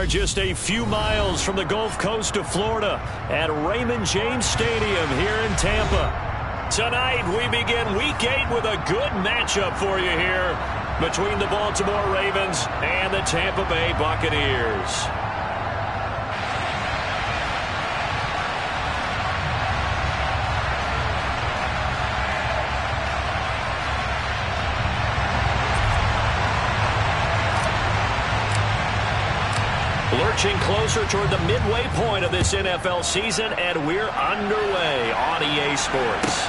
are just a few miles from the Gulf Coast of Florida at Raymond James Stadium here in Tampa. Tonight, we begin Week 8 with a good matchup for you here between the Baltimore Ravens and the Tampa Bay Buccaneers. Lurching closer toward the midway point of this NFL season, and we're underway on EA Sports.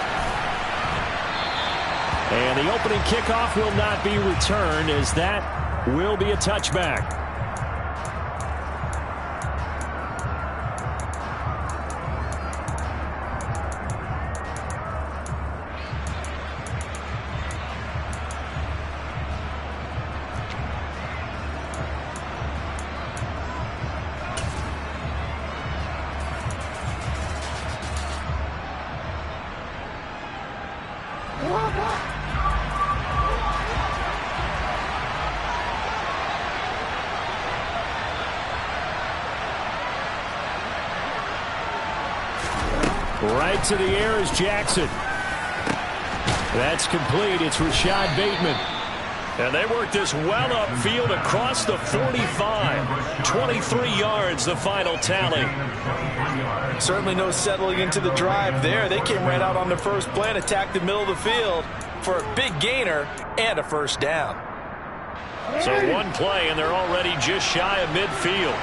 And the opening kickoff will not be returned, as that will be a touchback. Right to the air is Jackson. That's complete. It's Rashad Bateman. And they work this well upfield across the 45. 23 yards, the final tally. Certainly no settling into the drive there. They came right out on the first play and attacked the middle of the field for a big gainer and a first down. So one play, and they're already just shy of midfield.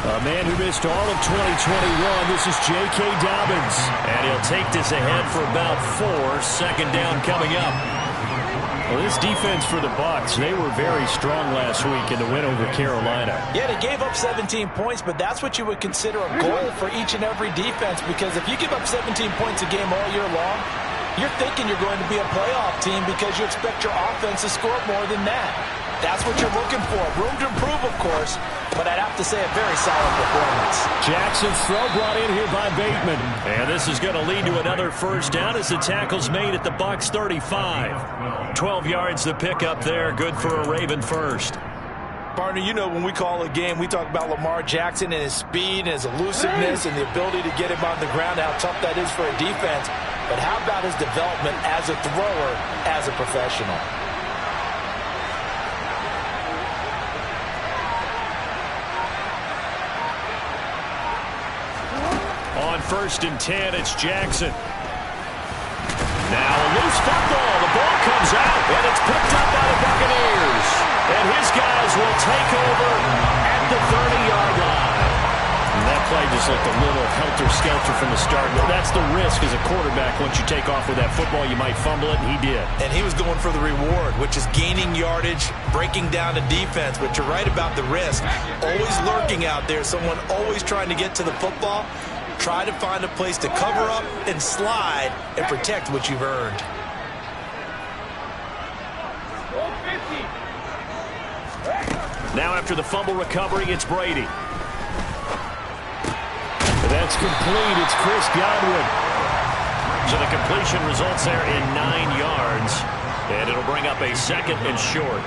A man who missed all of 2021, this is J.K. Dobbins. And he'll take this ahead for about 4. Second down coming up. Well, this defense for the Bucs, they were very strong last week in the win over Carolina. Yeah, they gave up 17 points, but that's what you would consider a goal for each and every defense, because if you give up 17 points a game all year long, you're thinking you're going to be a playoff team because you expect your offense to score more than that. That's what you're looking for. Room to improve, of course, but I'd have to say a very solid performance. Jackson's throw brought in here by Bateman. And this is going to lead to another first down as the tackle's made at the Bucs 35. 12 yards to pick up there. Good for a Raven first. Partner, you know when we call a game, we talk about Lamar Jackson and his speed and his elusiveness and the ability to get him on the ground, how tough that is for a defense. But how about his development as a thrower, as a professional? On 1st and 10, it's Jackson. Now a loose football. The ball comes out, and it's picked up by the Buccaneers. And his guys will take over at the 30-yard line. And that play just looked a little helter-skelter from the start. But that's the risk as a quarterback. Once you take off with that football, you might fumble it, and he did. And he was going for the reward, which is gaining yardage, breaking down the defense. But you're right about the risk. Always lurking out there, someone always trying to get to the football. Try to find a place to cover up and slide and protect what you've earned. Now after the fumble recovery, it's Brady. That's complete. It's Chris Godwin. So the completion results there in 9 yards. And it'll bring up a second and short.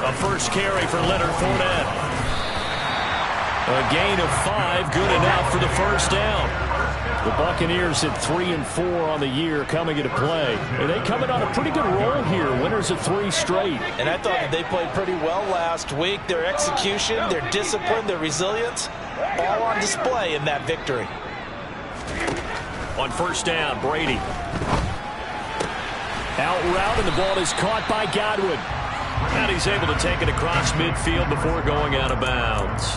A first carry for Leonard Fournette. A gain of 5, good enough for the first down. The Buccaneers at 3-4 on the year coming into play. And they coming on a pretty good roll here. Winners of 3 straight. And I thought that they played pretty well last week. Their execution, their discipline, their resilience, all on display in that victory. On first down, Brady. Out route, and the ball is caught by Godwin. And he's able to take it across midfield before going out of bounds.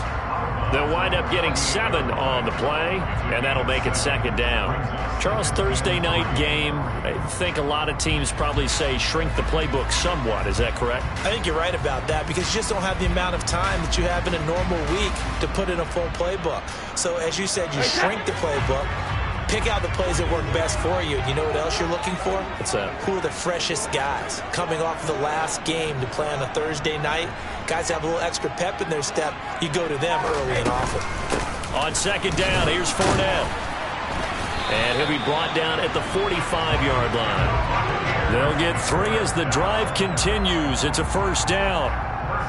They'll wind up getting 7 on the play, and that'll make it second down. Charles, Thursday night game, I think a lot of teams probably say shrink the playbook somewhat. Is that correct? I think you're right about that, because you just don't have the amount of time that you have in a normal week to put in a full playbook. So as you said, you shrink the playbook, pick out the plays that work best for you. You know what else you're looking for? What's that? Who are the freshest guys coming off the last game to play on a Thursday night? Guys have a little extra pep in their step. You go to them early and often. On second down, here's Fournette. And he'll be brought down at the 45-yard line. They'll get 3 as the drive continues. It's a first down.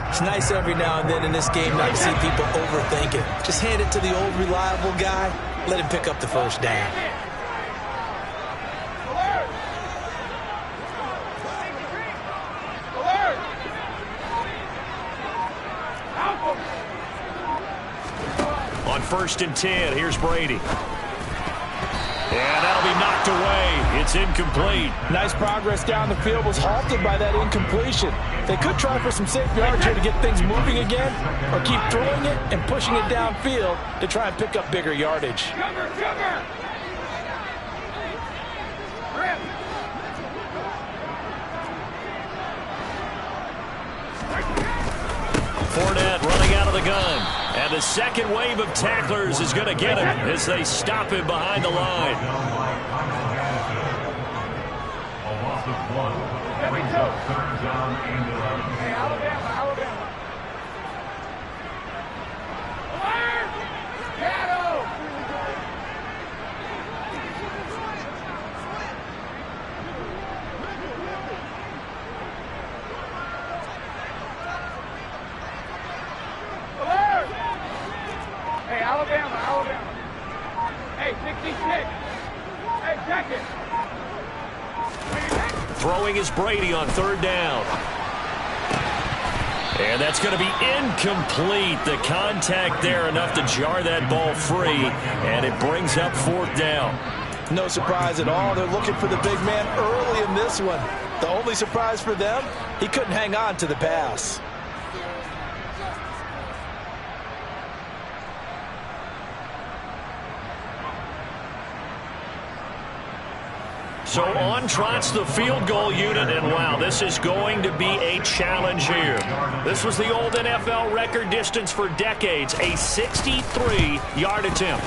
It's nice every now and then in this game not to see people overthink it. Just hand it to the old reliable guy. Let him pick up the first down. On 1st and 10, here's Brady. And that'll be knocked away. It's incomplete. Nice progress down the field, was halted by that incompletion. They could try for some safe yards here to get things moving again, or keep throwing it and pushing it downfield to try and pick up bigger yardage. Fournette running out of the gun. And the second wave of tacklers is going to get him as they stop him behind the line. Throwing is Brady on 3rd down. And that's going to be incomplete. The contact there enough to jar that ball free, and it brings up 4th down. No surprise at all. They're looking for the big man early in this one. The only surprise for them, he couldn't hang on to the pass. So on trots the field goal unit, and wow, this is going to be a challenge here. This was the old NFL record distance for decades, a 63-yard attempt.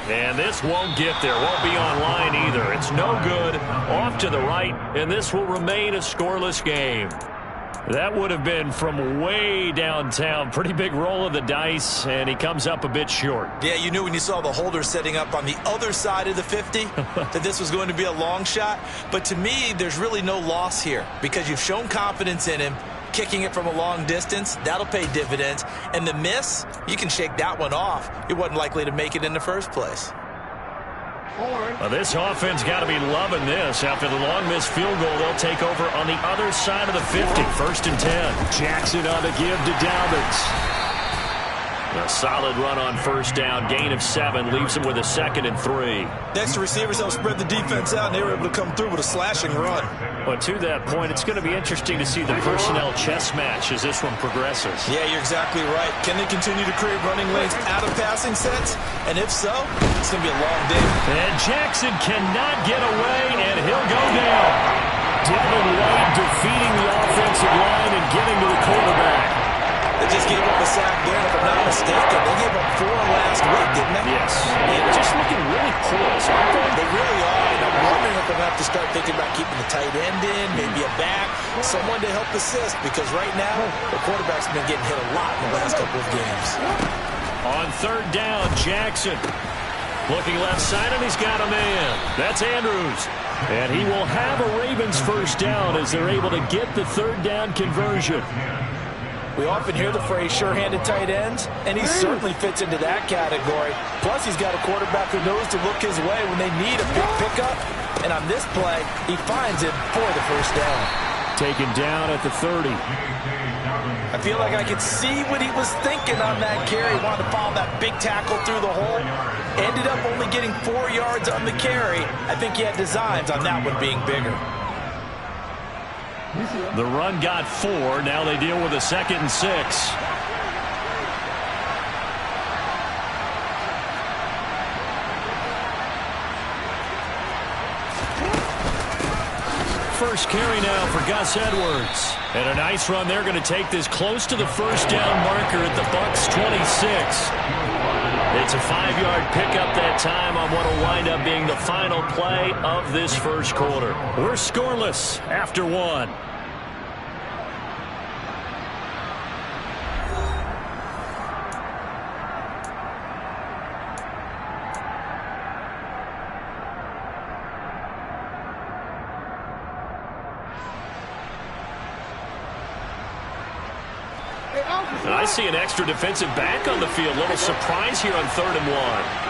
And this won't get there, won't be on line either. It's no good, off to the right, and this will remain a scoreless game. That would have been from way downtown. Pretty big roll of the dice, and he comes up a bit short. Yeah, you knew when you saw the holder setting up on the other side of the 50 that this was going to be a long shot. But to me, there's really no loss here because you've shown confidence in him. Kicking it from a long distance, that'll pay dividends. And the miss, you can shake that one off. It wasn't likely to make it in the first place. Well, this offense got to be loving this. After the long missed field goal, they'll take over on the other side of the 50. 1st and 10. Jackson on the give to Dalvins. A solid run on 1st down. Gain of 7 leaves him with a 2nd and 3. Next, receivers help spread the defense out, and they were able to come through with a slashing run. Well, to that point, it's going to be interesting to see the personnel chess match as this one progresses. Yeah, you're exactly right. Can they continue to create running lanes out of passing sets? And if so, it's going to be a long day. And Jackson cannot get away, and he'll go down. Devin White defeating the offensive line and getting to the quarterback. They just gave up a sack there, if I'm not mistaken. They gave up 4 last week, didn't they? Yes. They're just looking really porous, aren't they? They really are. And I'm wondering if they'll have to start thinking about keeping the tight end in, maybe a back, someone to help assist, because right now, the quarterback's been getting hit a lot in the last couple of games. On 3rd down, Jackson. Looking left side, and he's got a man. That's Andrews. And he will have a Ravens 1st down as they're able to get the 3rd down conversion. We often hear the phrase sure-handed tight ends, and he certainly fits into that category. Plus, he's got a quarterback who knows to look his way when they need a big pickup. And on this play, he finds it for the 1st down. Taken down at the 30. I feel like I could see what he was thinking on that carry. He wanted to follow that big tackle through the hole. Ended up only getting 4 yards on the carry. I think he had designs on that one being bigger. The run got 4. Now they deal with a 2nd and 6. First carry now for Gus Edwards. And a nice run. They're going to take this close to the 1st down marker at the Bucs 26. It's a 5-yard pickup that time on what will wind up being the final play of this first quarter. We're scoreless after 1. And I see an extra defensive back on the field. Little surprise here on 3rd and 1.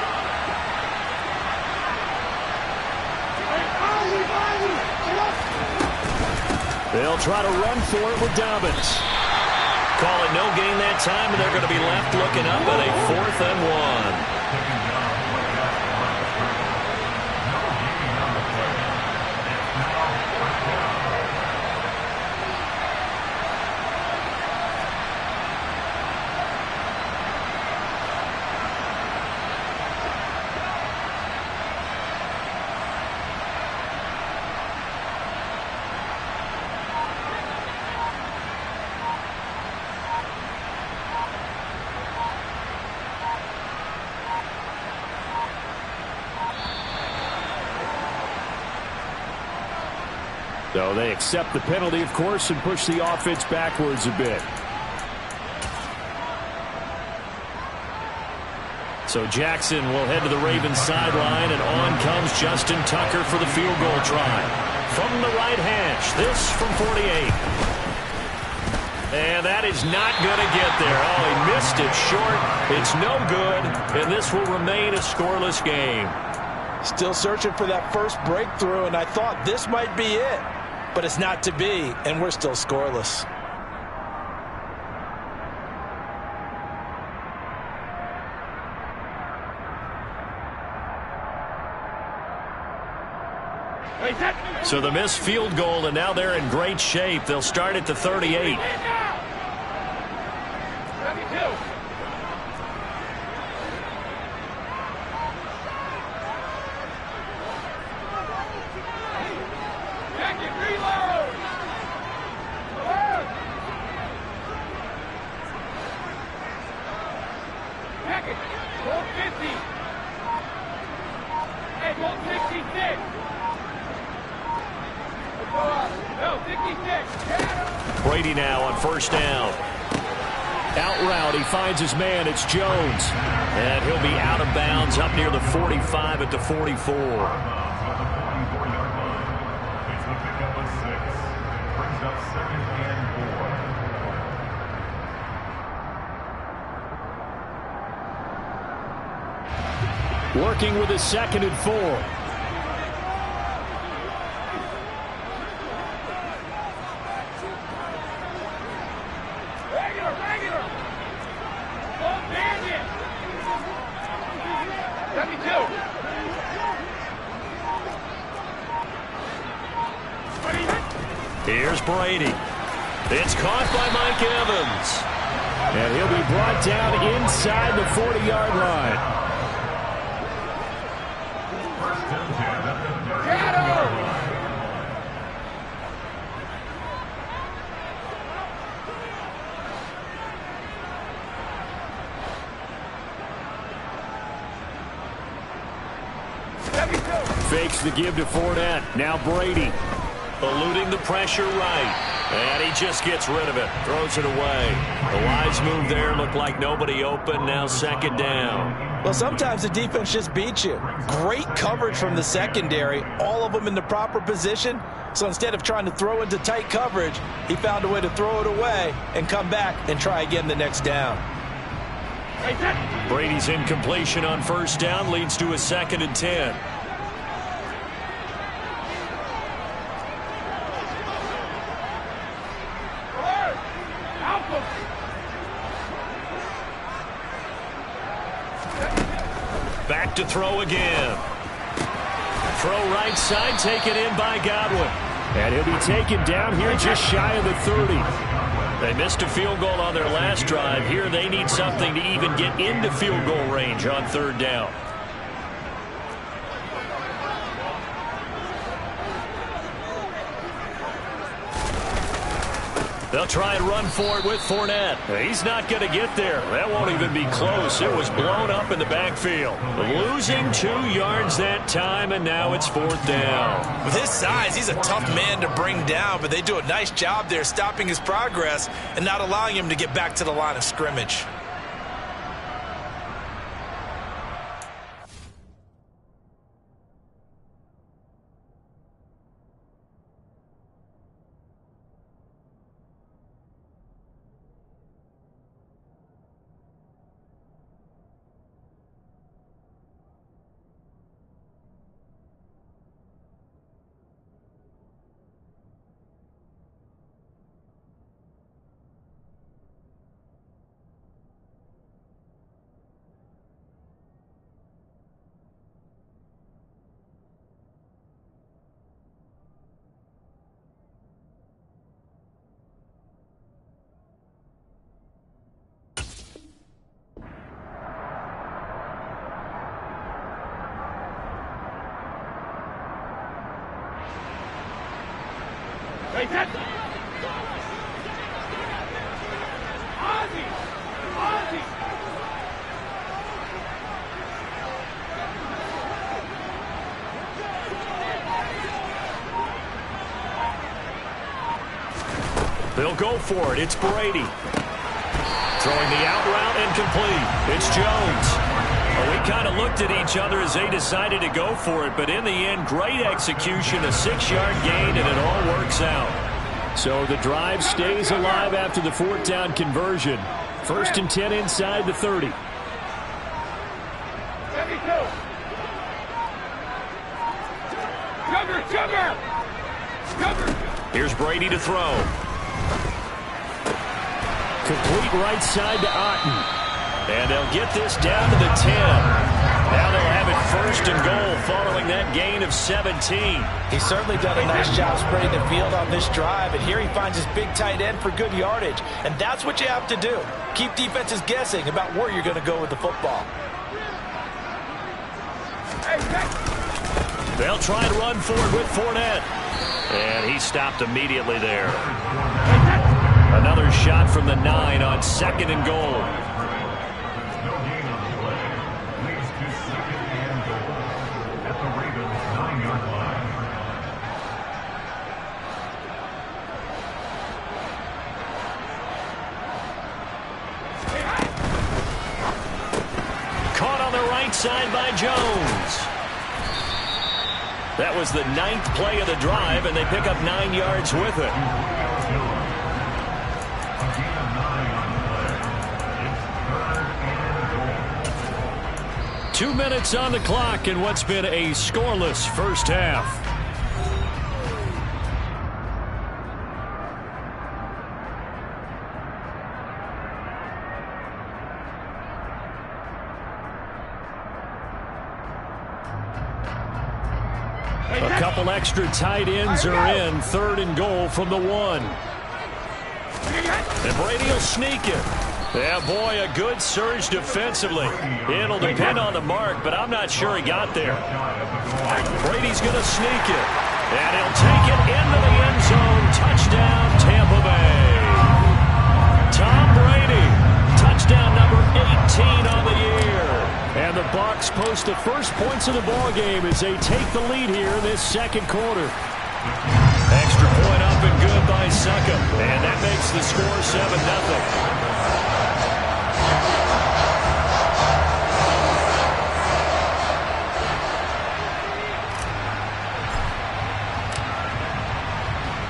They'll try to run for it with Dobbins. Call it no gain that time, and they're going to be left looking up at a 4th and 1. So they accept the penalty, of course, and push the offense backwards a bit. So Jackson will head to the Ravens sideline, and on comes Justin Tucker for the field goal try. From the right hash, this from 48. And that is not going to get there. Oh, he missed it short. It's no good, and this will remain a scoreless game. Still searching for that first breakthrough, and I thought this might be it. But it's not to be, and we're still scoreless. So the missed field goal, and now they're in great shape. They'll start at the 38. Brady now on 1st down. Out route, he finds his man. It's Jones. And he'll be out of bounds up near the 45 at the 44. Working with his 2nd and 4. Here's Brady. It's caught by Mike Evans. And he'll be brought down inside the 40-yard line. Fakes the give to Fournette. Now Brady. Eluding the pressure right. And he just gets rid of it. Throws it away. The wise move there. Looked like nobody open. Now 2nd down. Well, sometimes the defense just beats you. Great coverage from the secondary. All of them in the proper position. So instead of trying to throw into tight coverage, he found a way to throw it away and come back and try again the next down. Brady's incompletion on 1st down leads to a 2nd and 10. Back to throw again. Throw right side, taken in by Godwin. And he'll be taken down here just shy of the 30. They missed a field goal on their last drive. Here they need something to even get into field goal range on 3rd down. They'll try and run for it with Fournette. He's not going to get there. That won't even be close. It was blown up in the backfield. Losing 2 yards that time, and now it's 4th down. With his size, he's a tough man to bring down, but they do a nice job there stopping his progress and not allowing him to get back to the line of scrimmage. They'll go for it. It's Brady. Throwing the out route incomplete. It's Jones. Well, we kind of looked at each other as they decided to go for it, but in the end, great execution, a 6-yard gain, and it all works out. So the drive stays alive after the 4th down conversion. 1st and 10 inside the 30. Here's Brady to throw. Complete right side to Otten. And they'll get this down to the 10. Now they'll have it 1st and goal following that gain of 17. He's certainly done a nice job spreading the field on this drive, and here he finds his big tight end for good yardage. And that's what you have to do. Keep defenses guessing about where you're going to go with the football. They'll try to run forward with Fournette. And he stopped immediately there. Another shot from the 9 on 2nd and goal. Caught on the right side by Jones. That was the 9th play of the drive, and they pick up 9 yards with it. Two minutes on the clock in what's been a scoreless first half. A couple extra tight ends are in. 3rd and goal from the 1. And Brady will sneak it. Yeah, boy, a good surge defensively. It'll depend on the mark, but I'm not sure he got there. Brady's going to sneak it. And he'll take it into the end zone. Touchdown, Tampa Bay. Tom Brady. Touchdown number 18 on the year. And the Bucs post the first points of the ballgame as they take the lead here in this 2nd quarter. Extra point up and good by Suckup. And that makes the score 7-0.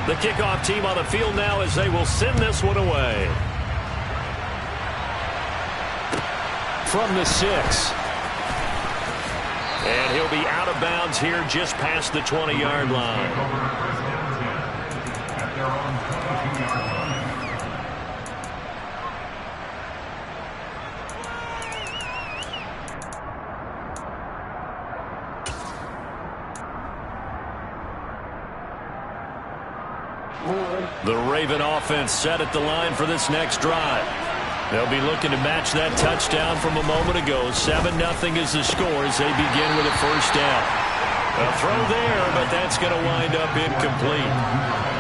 The kickoff team on the field now as they will send this one away. From the 6. And he'll be out of bounds here just past the 20-yard line. The Raven offense set at the line for this next drive. They'll be looking to match that touchdown from a moment ago. 7-0 is the score as they begin with a 1st down. A throw there, but that's going to wind up incomplete.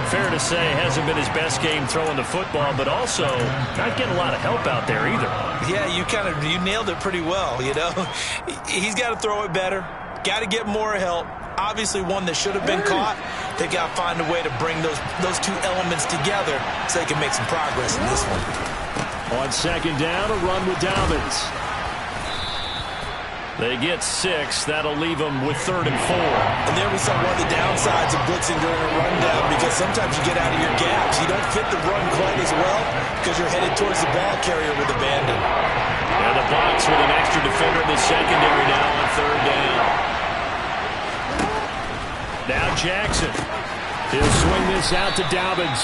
Fair to say, hasn't been his best game throwing the football, but also not getting a lot of help out there either. Yeah, you nailed it pretty well, you know. He's got to throw it better. Got to get more help. Obviously one that should have been caught. They got to find a way to bring those two elements together so they can make some progress in this one. On 2nd down, a run with Dobbins. They get 6. That'll leave them with 3rd and 4. And there we saw one of the downsides of blitzing during a rundown, because sometimes you get out of your gaps. You don't fit the run quite as well because you're headed towards the ball carrier with abandon. And the Bucs with an extra defender in the secondary now on 3rd down. Now Jackson. He'll swing this out to Dobbins.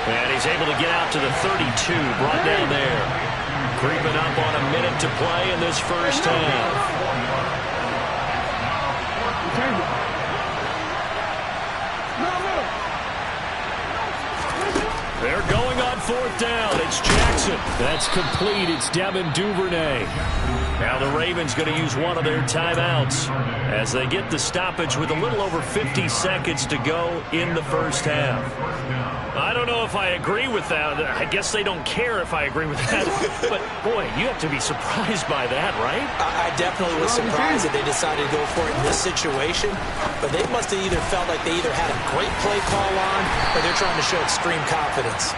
And he's able to get out to the 32, brought down there. Creeping up on a minute to play in this first half. They're going on fourth down. It's Jackson. That's complete. It's Devin Duvernay. Now the Ravens going to use one of their timeouts as they get the stoppage with a little over 50 seconds to go in the first half. I don't know if I agree with that. I guess they don't care if I agree with that. But, boy, you have to be surprised by that, right? I definitely was surprised that they decided to go for it in this situation. But they must have either felt like they either had a great play call on or they're trying to show extreme confidence.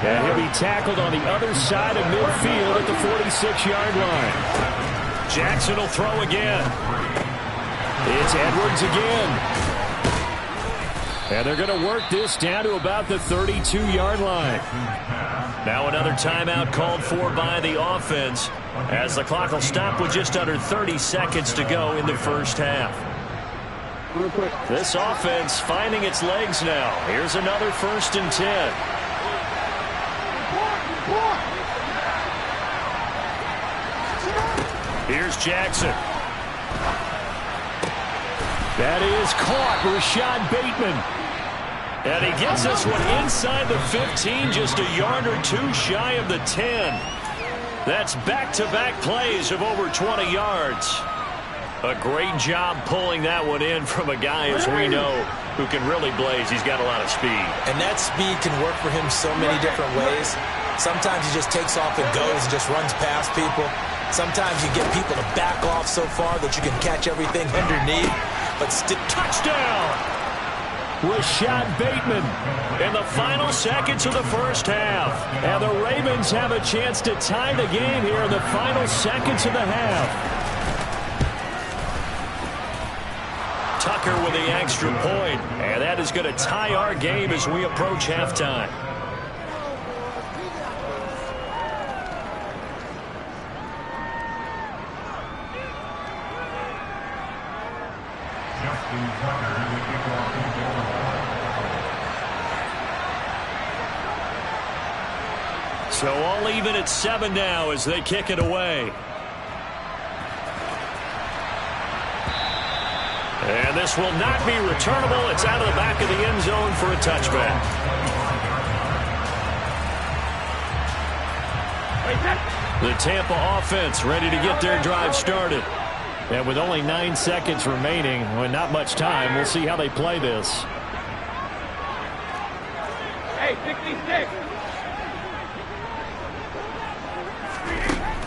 And he'll be tackled on the other side of midfield at the 46-yard line. Jackson will throw again. It's Edwards again. And they're going to work this down to about the 32-yard line. Now another timeout called for by the offense as the clock will stop with just under 30 seconds to go in the first half. This offense finding its legs now. Here's another 1st and 10. Here's Jackson. That is caught. Rashad Bateman. And he gets this one inside the 15, just a yard or two shy of the 10. That's back-to-back plays of over 20 yards. A great job pulling that one in from a guy, as we know, who can really blaze. He's got a lot of speed. And that speed can work for him so many different ways. Sometimes he just takes off and goes and just runs past people. Sometimes you get people to back off so far that you can catch everything underneath. But still, touchdown! Rashad Bateman in the final seconds of the first half. And the Ravens have a chance to tie the game here in the final seconds of the half. Tucker with the extra point. And that is going to tie our game as we approach halftime. So all even at 7 now as they kick it away. And this will not be returnable. It's out of the back of the end zone for a touchback. The Tampa offense ready to get their drive started. And with only 9 seconds remaining, with not much time, we'll see how they play this. Hey, 66.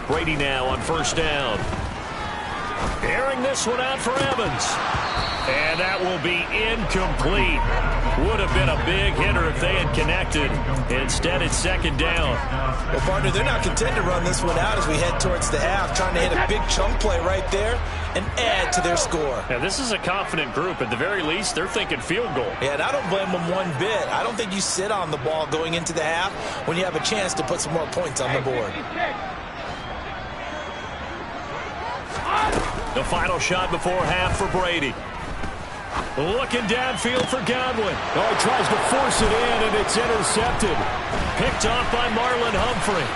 Brady now on first down. Airing this one out for Evans. And that will be incomplete. Would have been a big hitter if they had connected. Instead, it's second down. Well, partner, they're not content to run this one out as we head towards the half, trying to hit a big chunk play right there and add to their score. Now, this is a confident group. At the very least, they're thinking field goal. Yeah, and I don't blame them one bit. I don't think you sit on the ball going into the half when you have a chance to put some more points on the board. The final shot before half for Brady. Looking downfield for Godwin. Oh, he tries to force it in, and it's intercepted. Picked off by Marlon Humphrey.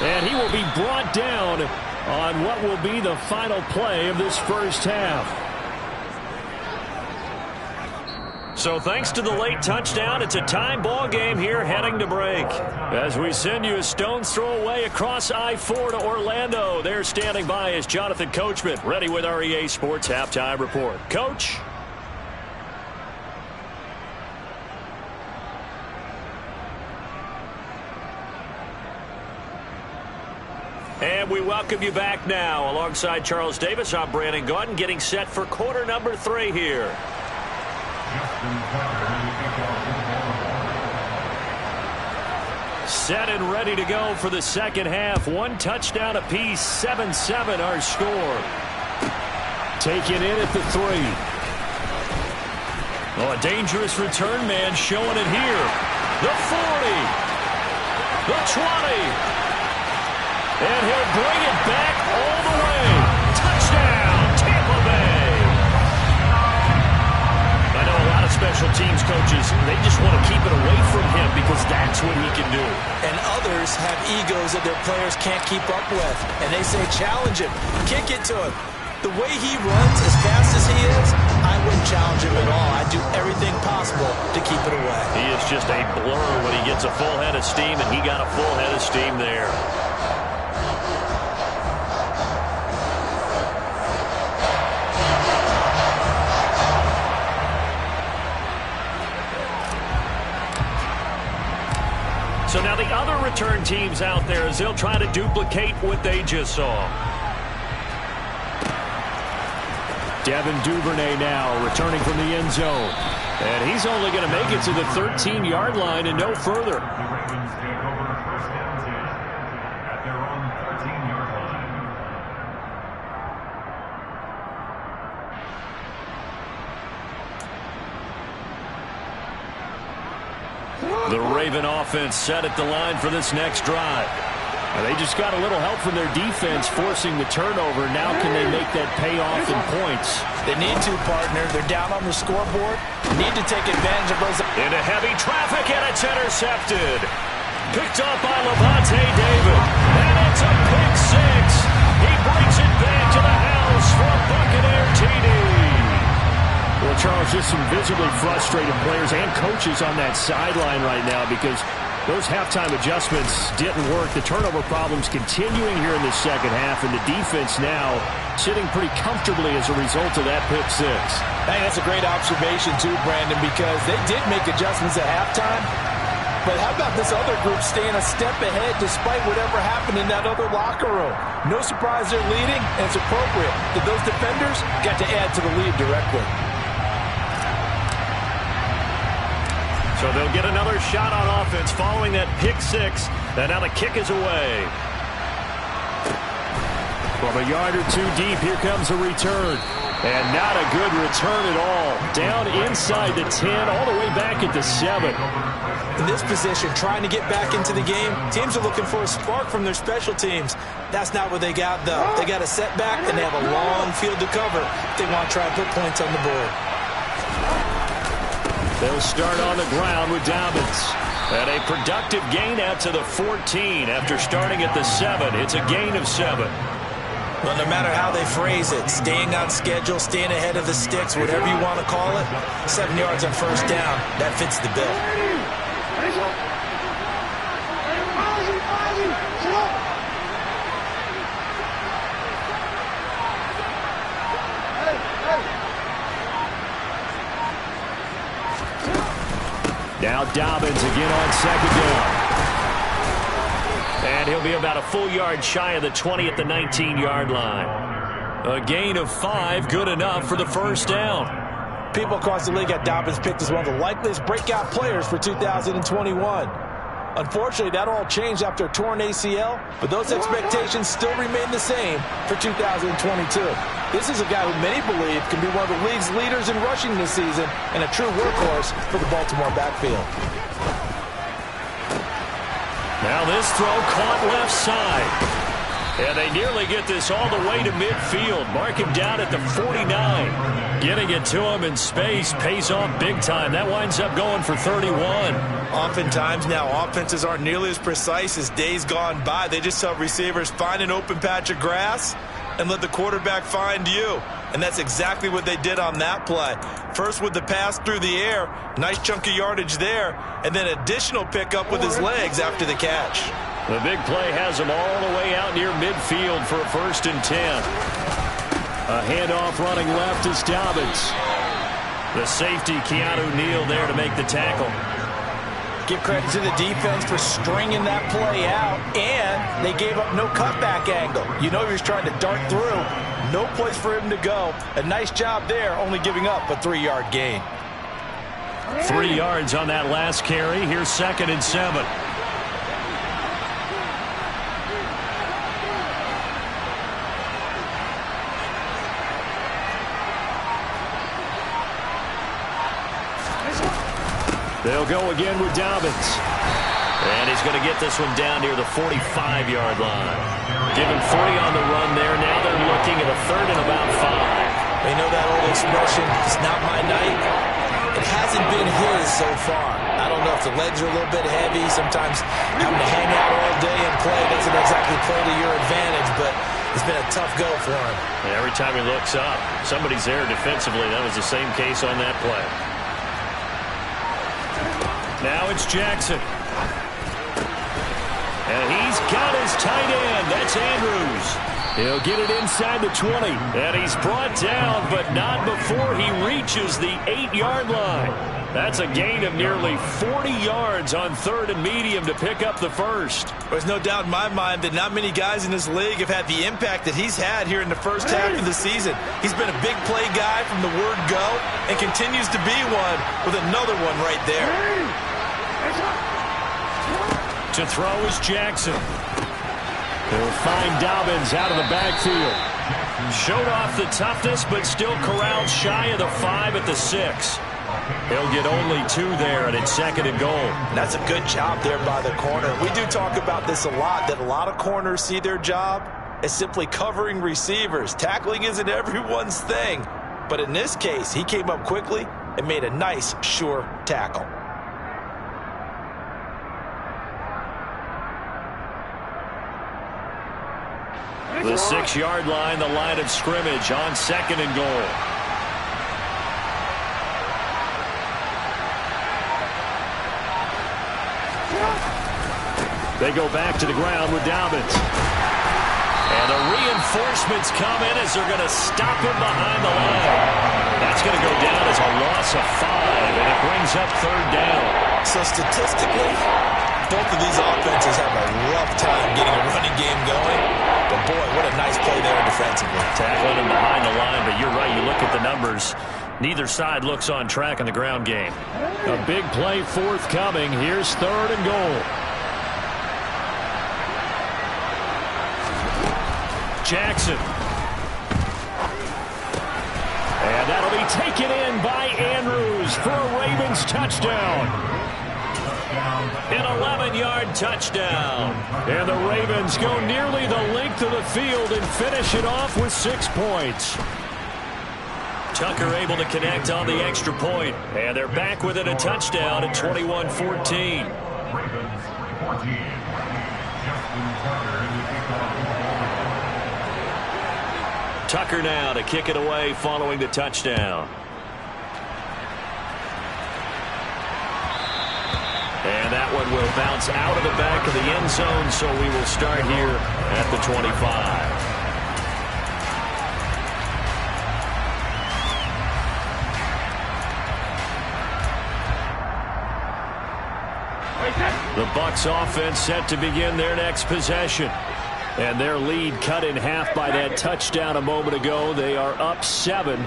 And he will be brought down on what will be the final play of this first half. So thanks to the late touchdown, it's a time ball game here heading to break. As we send you a stone's throw away across I-4 to Orlando. There standing by is Jonathan Coachman, ready with our EA Sports Halftime Report. Coach? And we welcome you back now. Alongside Charles Davis, I'm Brandon Gaudin, getting set for quarter number 3 here. Set and ready to go for the second half. 1 touchdown apiece, 7-7 our score. Taken in at the 3. Oh, a dangerous return man showing it here. The 40. The 20. And he'll bring it back all the way. Touchdown, Tampa Bay. I know a lot of special teams coaches, they just want to keep it away from him because that's what he can do. And others have egos that their players can't keep up with. And they say challenge him, kick it to him. The way he runs as fast as he is, I wouldn't challenge him at all. I'd do everything possible to keep it away. He is just a blur when he gets a full head of steam, and he got a full head of steam there. So now the other return teams out there as they'll try to duplicate what they just saw. Devin Duvernay now returning from the end zone. And he's only going to make it to the 13-yard line and no further. The Raven offense set at the line for this next drive. They just got a little help from their defense forcing the turnover. Now can they make that pay off in points? They need to, partner. They're down on the scoreboard. Need to take advantage of those. Into heavy traffic, and it's intercepted. Picked up by Levante David. And it's a pick six. He brings it back to the house for a Buccaneer TD. Well, Charles, just some visibly frustrated players and coaches on that sideline right now because those halftime adjustments didn't work. The turnover problems continuing here in the second half, and the defense now sitting pretty comfortably as a result of that pick six. Hey, that's a great observation too, Brandon, because they did make adjustments at halftime. But how about this other group staying a step ahead despite whatever happened in that other locker room? No surprise they're leading, and it's appropriate that those defenders got to add to the lead directly. So they'll get another shot on offense following that pick six. And now the kick is away. From a yard or two deep, here comes a return. And not a good return at all. Down inside the 10, all the way back at the 7. In this position, trying to get back into the game, teams are looking for a spark from their special teams. That's not what they got, though. They got a setback, and they have a long field to cover if they want to try and put points on the board. They'll start on the ground with Dobbins. And a productive gain out to the 14 after starting at the 7. It's a gain of 7. Well, no matter how they phrase it, staying on schedule, staying ahead of the sticks, whatever you want to call it, 7 yards on first down, that fits the bill. Now Dobbins again on second down. And he'll be about a full yard shy of the 20 at the 19-yard line. A gain of 5, good enough for the first down. People across the league got Dobbins picked as one of the likeliest breakout players for 2021. Unfortunately, that all changed after a torn ACL, but those expectations still remain the same for 2022. This is a guy who many believe can be one of the league's leaders in rushing this season and a true workhorse for the Baltimore backfield. Now this throw caught left side. And they nearly get this all the way to midfield. Mark him down at the 49. Getting it to him in space pays off big time. That winds up going for 31. Oftentimes now offenses aren't nearly as precise as days gone by. They just tell receivers, find an open patch of grass and let the quarterback find you. And that's exactly what they did on that play. First with the pass through the air, nice chunk of yardage there, and then additional pickup with his legs after the catch. The big play has him all the way out near midfield for a 1st and 10. A handoff running left is Dobbins. The safety, Keanu Neal, there to make the tackle. Give credit to the defense for stringing that play out, and they gave up no cutback angle. You know he was trying to dart through. No place for him to go. A nice job there, only giving up a 3-yard gain. 3 yards on that last carry. Here's 2nd and 7. They'll go again with Dobbins. And he's going to get this one down near the 45-yard line. Give him 40 on the run there. Now they're looking at a 3rd and about 5. You know that old expression, it's not my night. It hasn't been his so far. I don't know if the legs are a little bit heavy. Sometimes having to hang out all day and play doesn't exactly play to your advantage. But It's been a tough go for him. And every time he looks up, somebody's there defensively. That was the same case on that play. Now it's Jackson. And he's got his tight end. That's Andrews. He'll get it inside the 20. And he's brought down, but not before he reaches the 8-yard line. That's a gain of nearly 40 yards on 3rd and medium to pick up the first. There's no doubt in my mind that not many guys in this league have had the impact that he's had here in the first half of the season. He's been a big play guy from the word go and continues to be one with another one right there. To throw is Jackson. He'll find Dobbins out of the backfield. Showed off the toughness, but still corralled shy of the 5 at the 6. He'll get only 2 there, and it's 2nd and goal. That's a good job there by the corner. We do talk about this a lot, that a lot of corners see their job as simply covering receivers. Tackling isn't everyone's thing. But in this case, he came up quickly and made a nice, sure tackle. The 6-yard line, the line of scrimmage on 2nd and goal. They go back to the ground with Dobbins. And the reinforcements come in as they're going to stop him behind the line. That's going to go down as a loss of 5, and it brings up 3rd down. So statistically, both of these offenses have a rough time getting a running game going. But boy, what a nice play there defensively. Tackling him behind the line, but you're right, you look at the numbers. Neither side looks on track in the ground game. A big play forthcoming. Here's 3rd and goal. Jackson. And that'll be taken in by Andrews for a Ravens touchdown. An 11-yard touchdown. And the Ravens go nearly the length of the field and finish it off with 6 points. Tucker able to connect on the extra point. And they're back with it, a touchdown at 21-14. Tucker now to kick it away following the touchdown. And that one will bounce out of the back of the end zone, so we will start here at the 25. The Bucs offense set to begin their next possession. And their lead cut in half by that touchdown a moment ago. They are up 7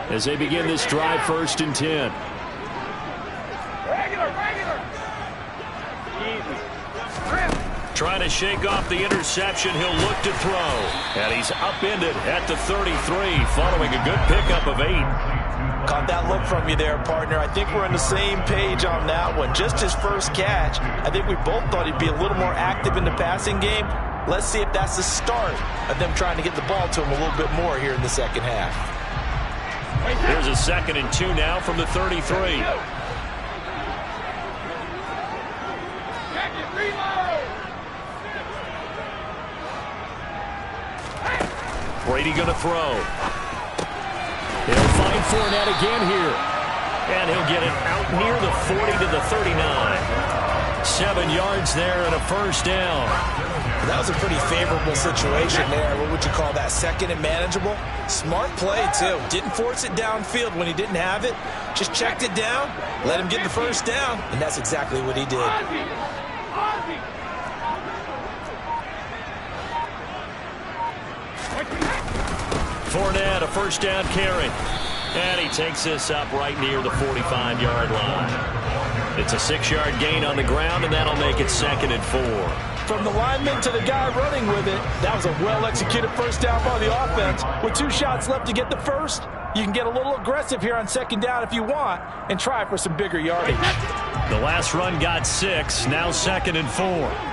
as they begin this drive, 1st and 10. Trying to shake off the interception. He'll look to throw. And he's upended at the 33 following a good pickup of 8. Caught that look from you there, partner. I think we're on the same page on that one. Just his first catch. I think we both thought he'd be a little more active in the passing game. Let's see if that's the start of them trying to get the ball to him a little bit more here in the second half. Here's a 2nd and 2 now from the 33. Brady going to throw. He'll find Fournette again here. And he'll get it out near the 40 to the 39. 7 yards there and a 1st down. That was a pretty favorable situation there. What would you call that? 2nd and manageable? Smart play, too. Didn't force it downfield when he didn't have it. Just checked it down, let him get the 1st down, and that's exactly what he did. Fournette, a 1st down carry. And he takes this up right near the 45-yard line. It's a 6-yard gain on the ground, and that'll make it 2nd and 4. From the lineman to the guy running with it, that was a well-executed 1st down by the offense. With 2 shots left to get the 1st, you can get a little aggressive here on 2nd down if you want and try for some bigger yardage. The last run got 6, now 2nd and 4.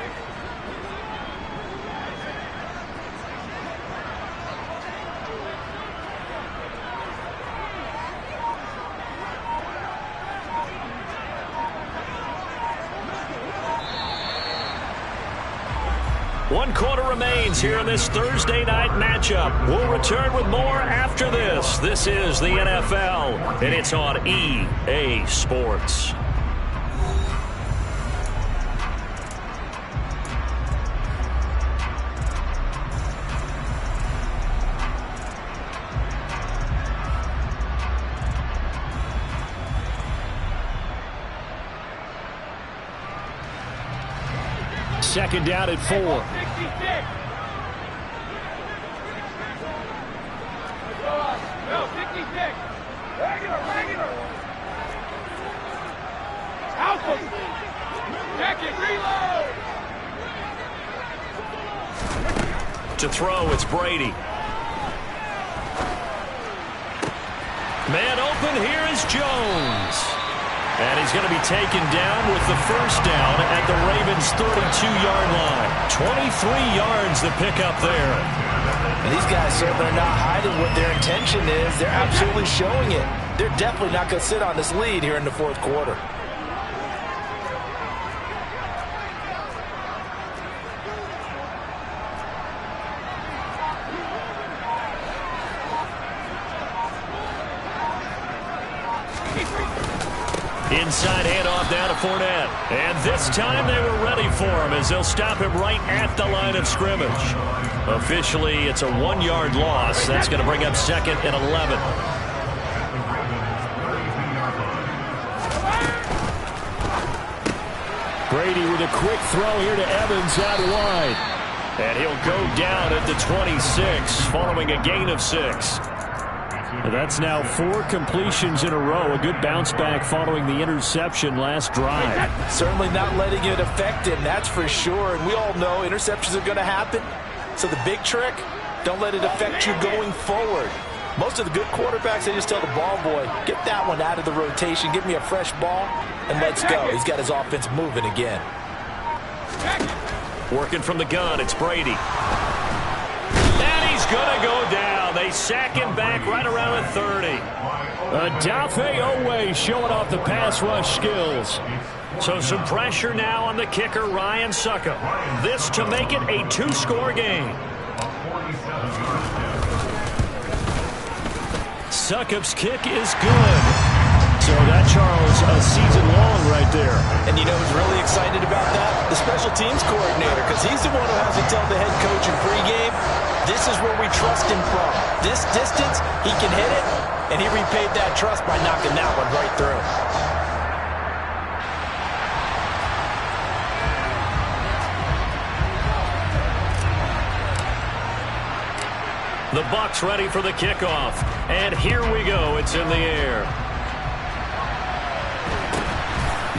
1 quarter remains here in this Thursday night matchup. We'll return with more after this. This is the NFL, and it's on EA Sports. Second down at 4. No, 66. Regular. House him. Check it, reload. To throw, it's Brady. Man open, here is Jones. And he's going to be taken down with the first down at the Ravens' 32-yard line. 23 yards to pick up there. And these guys certainly are not hiding what their intention is. They're absolutely showing it. They're definitely not going to sit on this lead here in the fourth quarter. Inside handoff down to Fournette. And this time they were ready for him as they'll stop him right at the line of scrimmage. Officially, it's a 1-yard loss. That's going to bring up 2nd and 11. Brady with a quick throw here to Evans out wide. And he'll go down at the 26 following a gain of 6. That's now 4 completions in a row. A good bounce back following the interception last drive. Certainly not letting it affect him, that's for sure. And we all know interceptions are going to happen. So the big trick, don't let it affect you going forward. Most of the good quarterbacks, they just tell the ball boy, get that one out of the rotation, give me a fresh ball, and let's go. He's got his offense moving again. Working from the gun, it's Brady. And he's going to go down. They sack him back right around the 30. Odafe Oweh showing off the pass rush skills. So some pressure now on the kicker, Ryan Succop. This to make it a 2-score game. Succop's kick is good. So that, Charles, a season long right there. And you know who's really excited about that? The special teams coordinator, because he's the one who has to tell the head coach in pregame, this is where we trust him from. This distance, he can hit it, and he repaid that trust by knocking that one right through. The Bucs ready for the kickoff. And here we go. It's in the air.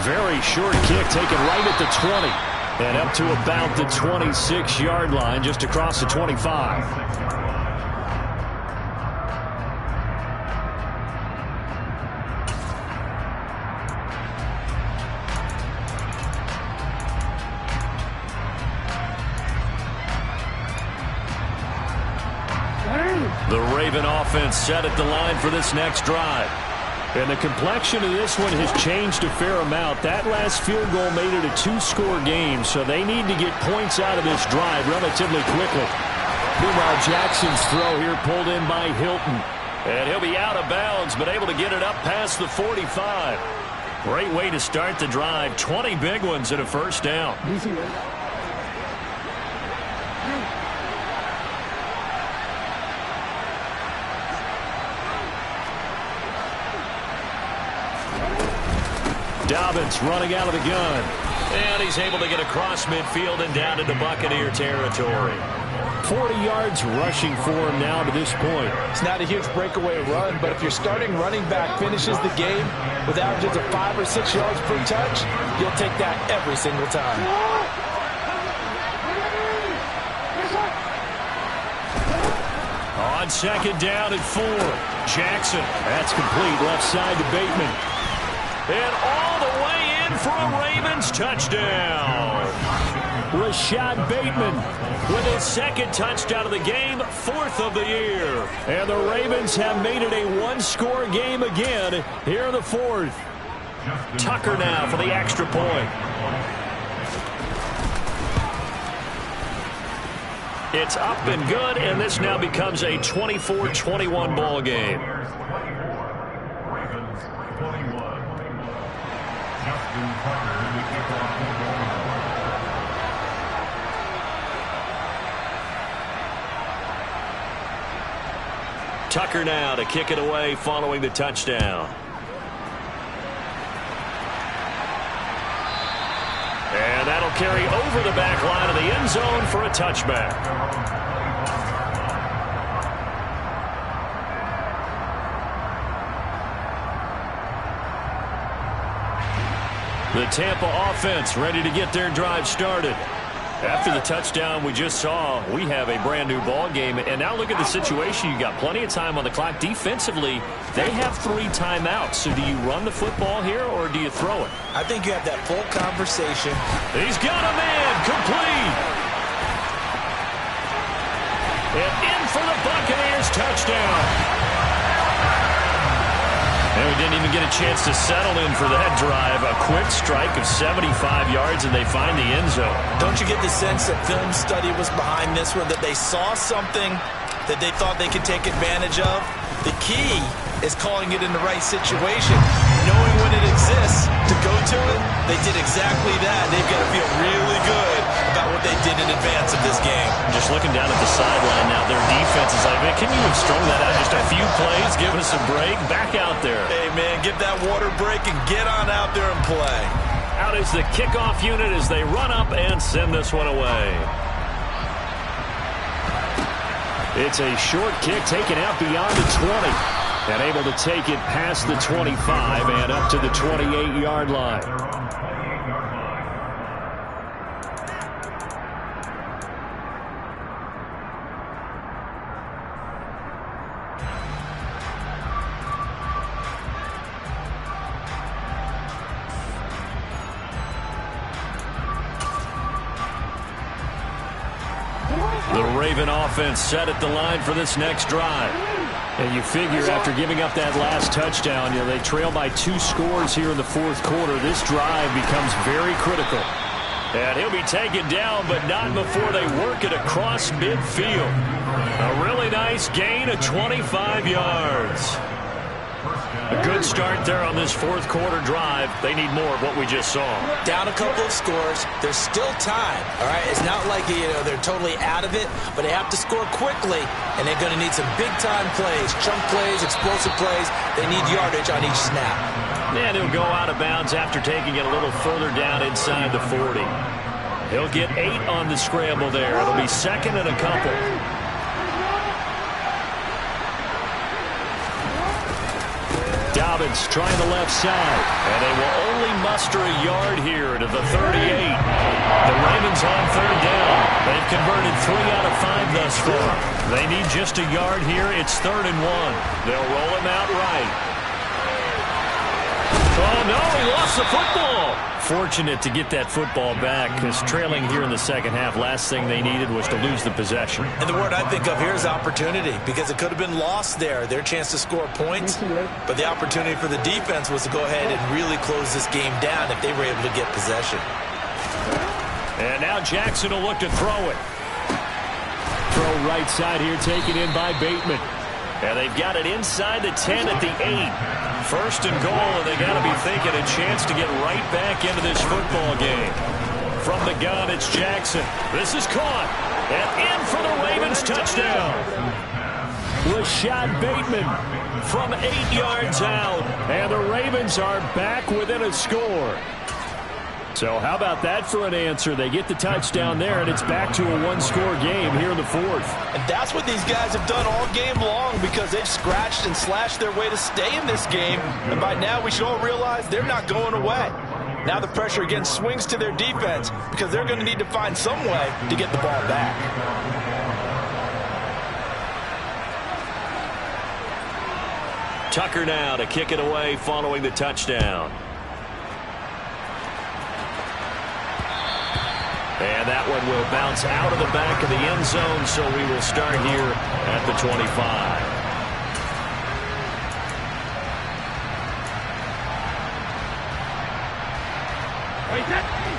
Very short kick taken right at the 20. And up to about the 26-yard line, just across the 25. The Raven offense set at the line for this next drive. And the complexion of this one has changed a fair amount. That last field goal made it a 2-score game, so they need to get points out of this drive relatively quickly. Meanwhile, Jackson's throw here pulled in by Hilton. And he'll be out of bounds, but able to get it up past the 45. Great way to start the drive. 20 big ones and a first down. Dobbins running out of the gun. And he's able to get across midfield and down into Buccaneer territory. 40 yards rushing for him now to this point. It's not a huge breakaway run, but if your starting running back finishes the game with averages of 5 or 6 yards per touch, you'll take that every single time. On second down at 4. Jackson. That's complete. Left side to Bateman. And all the way in for a Ravens touchdown. Rashad Bateman with his second touchdown of the game, 4th of the year. And the Ravens have made it a 1-score game again here in the 4th. Tucker now for the extra point. It's up and good, and this now becomes a 24-21 ball game. Tucker now to kick it away following the touchdown. And that'll carry over the back line of the end zone for a touchback. The Tampa offense ready to get their drive started. After the touchdown we just saw, we have a brand new ball game. And now look at the situation. You got plenty of time on the clock. Defensively, they have 3 timeouts. So do you run the football here or do you throw it? I think you have that full conversation. He's got a man complete. And in for the Buccaneers touchdown. And we didn't even get a chance to settle in for that drive. A quick strike of 75 yards, and they find the end zone. Don't you get the sense that film study was behind this one, that they saw something that they thought they could take advantage of? The key is calling it in the right situation. Knowing when it exists to go to it, they did exactly that. They've got to feel really good about what they did in advance of this game. Just looking down at the sideline now, their defense is like, man, can you have strung that out just a few plays? Give us a break. Back out there. Hey, man, get that water break and get on out there and play. Out is the kickoff unit as they run up and send this one away. It's a short kick taken out beyond the 20. And able to take it past the 25 and up to the 28-yard line. The Raven offense set at the line for this next drive. And you figure after giving up that last touchdown, they trail by 2 scores here in the fourth quarter. This drive becomes very critical. And he'll be taken down, but not before they work it across midfield. A really nice gain of 25 yards. A good start there on this fourth quarter drive. They need more of what we just saw. Down a couple of scores. There's still time. All right, it's not like they're totally out of it, but they have to score quickly, and they're going to need some big-time plays, chunk plays, explosive plays. They need yardage on each snap. And he'll go out of bounds after taking it a little further down inside the 40. He'll get 8 on the scramble there. It'll be second and a couple. Dobbins trying the left side, and they will only muster a yard here to the 38. The Ravens on third down. They've converted 3 out of 5 thus far. They need just a yard here. It's 3rd and 1. They'll roll him out right. Oh, no, he lost the football. Fortunate to get that football back, because trailing here in the second half, last thing they needed was to lose the possession. And the word I think of here is opportunity, because it could have been lost there, their chance to score points. But the opportunity for the defense was to go ahead and really close this game down if they were able to get possession. And now Jackson will look to throw it. Throw right side here, taken in by Bateman. And they've got it inside the 10 at the 8. 1st and goal, and they got to be thinking a chance to get right back into this football game. From the gun, it's Jackson. This is caught. And in for the Ravens touchdown. Rashad Bateman from 8 yards out. And the Ravens are back within a score. So how about that for an answer? They get the touchdown there, and it's back to a 1-score game here in the 4th. And that's what these guys have done all game long, because they've scratched and slashed their way to stay in this game. And by now, we should all realize they're not going away. Now the pressure again swings to their defense, because they're going to need to find some way to get the ball back. Tucker now to kick it away following the touchdown. And that one will bounce out of the back of the end zone, so we will start here at the 25.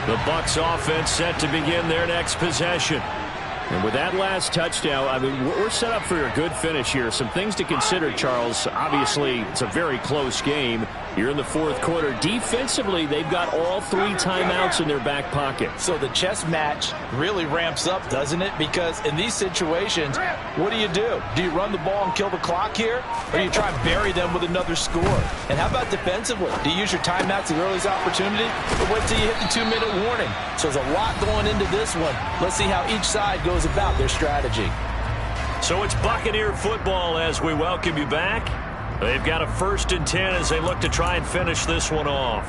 The Bucs offense set to begin their next possession. And with that last touchdown, I mean, we're set up for a good finish here. Some things to consider, Charles. Obviously, it's a very close game. You're in the fourth quarter. Defensively, they've got all 3 timeouts in their back pocket. So the chess match really ramps up, doesn't it? Because in these situations, what do? Do you run the ball and kill the clock here? Or do you try and bury them with another score? And how about defensively? Do you use your timeouts at the earliest opportunity? Or wait till you hit the 2-minute warning? So there's a lot going into this one. Let's see how each side goes about their strategy. So it's Buccaneer football as we welcome you back. They've got a 1st and 10 as they look to try and finish this one off.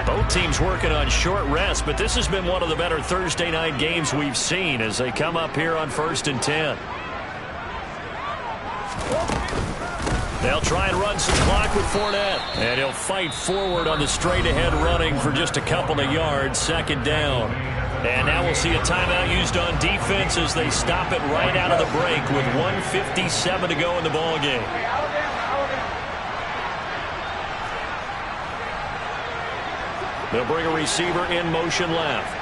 Both teams working on short rest, but this has been one of the better Thursday night games we've seen as they come up here on 1st and 10. They'll try and run some clock with Fournette, and he'll fight forward on the straight-ahead running for just a couple of yards, 2nd down. And now we'll see a timeout used on defense as they stop it right out of the break with 1:57 to go in the ballgame. They'll bring a receiver in motion left.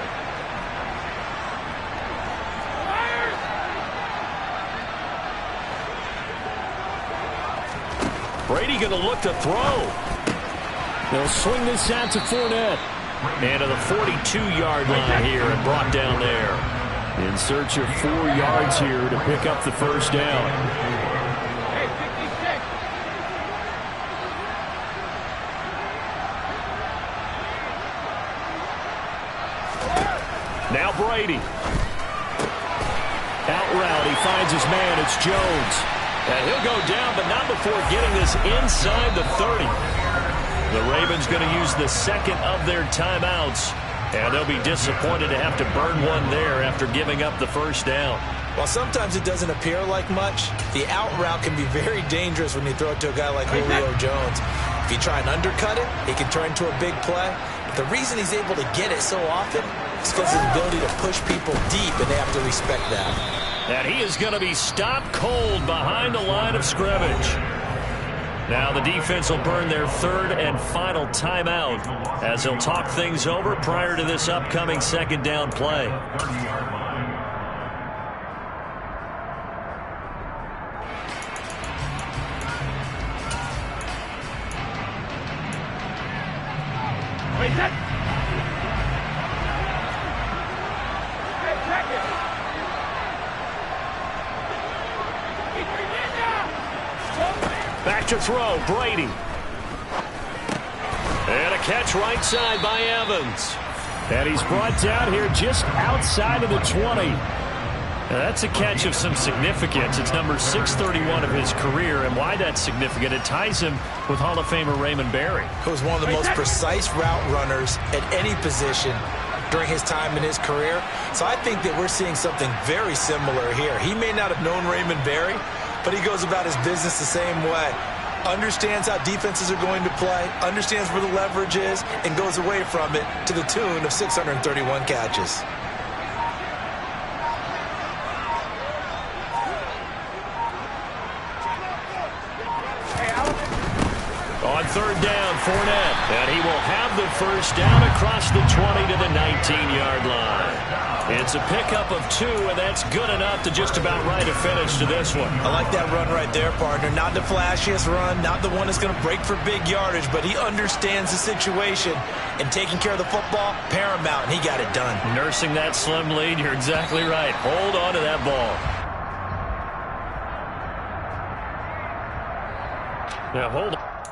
Brady going to look to throw. They'll swing this out to Fournette. And to the 42-yard line here and brought down there. In search of 4 yards here to pick up the 1st down. Now Brady. Out route, he finds his man. It's Jones. And he'll go down, but not before getting this inside the 30. The Ravens going to use the 2nd of their timeouts. And they'll be disappointed to have to burn one there after giving up the 1st down. While sometimes it doesn't appear like much, the out route can be very dangerous when you throw it to a guy like Julio Jones. If you try and undercut it, it can turn into a big play. But the reason he's able to get it so often is because of his ability to push people deep, and they have to respect that. And he is going to be stopped cold behind the line of scrimmage. Now the defense will burn their 3rd and final timeout as they'll talk things over prior to this upcoming 2nd down play. Back to throw, Brady. And a catch right side by Evans. And he's brought down here just outside of the 20. Now that's a catch of some significance. It's number 631 of his career, and why that's significant, it ties him with Hall of Famer Raymond Berry. He was one of the most precise route runners at any position during his time in his career. So I think that we're seeing something very similar here. He may not have known Raymond Berry, but he goes about his business the same way. Understands how defenses are going to play, understands where the leverage is, and goes away from it to the tune of 631 catches. On 3rd down, Fournette, and he will have the 1st down across the 20 to the 19-yard line. It's a pickup of 2, and that's good enough to just about write a finish to this one. I like that run right there, partner. Not the flashiest run, not the one that's going to break for big yardage, but he understands the situation, and taking care of the football, paramount, and he got it done. Nursing that slim lead, you're exactly right. Hold on to that ball. Now hold on.